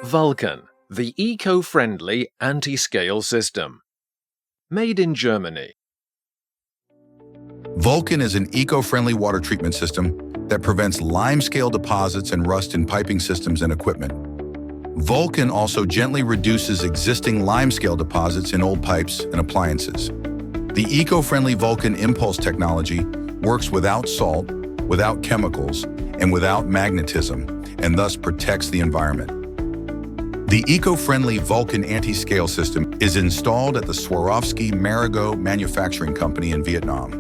Vulcan, the eco-friendly anti-scale system. Made in Germany. Vulcan is an eco-friendly water treatment system that prevents limescale deposits and rust in piping systems and equipment. Vulcan also gently reduces existing limescale deposits in old pipes and appliances. The eco-friendly Vulcan Impulse technology works without salt, without chemicals, and without magnetism, and thus protects the environment. The eco-friendly Vulcan Anti-Scale System is installed at the Swarovski Marigot manufacturing company in Vietnam.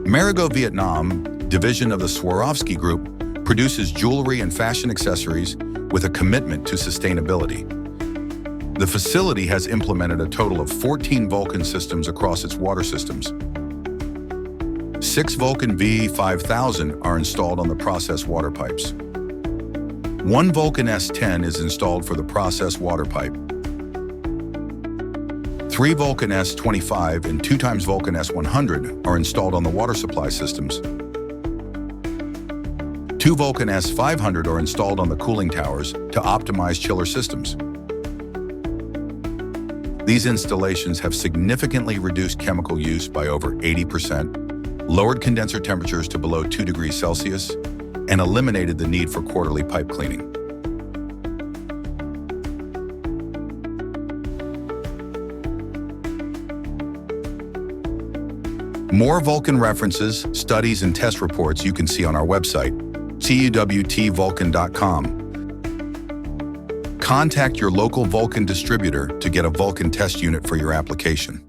Marigot Vietnam, division of the Swarovski Group, produces jewelry and fashion accessories with a commitment to sustainability. The facility has implemented a total of 14 Vulcan systems across its water systems. 6 Vulcan V5000 are installed on the process water pipes. 1 Vulcan S10 is installed for the process water pipe. 3 Vulcan S25 and 2 times Vulcan S100 are installed on the water supply systems. 2 Vulcan S500 are installed on the cooling towers to optimize chiller systems. These installations have significantly reduced chemical use by over 80%, lowered condenser temperatures to below 2 degrees Celsius, and eliminated the need for quarterly pipe cleaning. More Vulcan references, studies, and test reports you can see on our website, cuwtvulcan.com. Contact your local Vulcan distributor to get a Vulcan test unit for your application.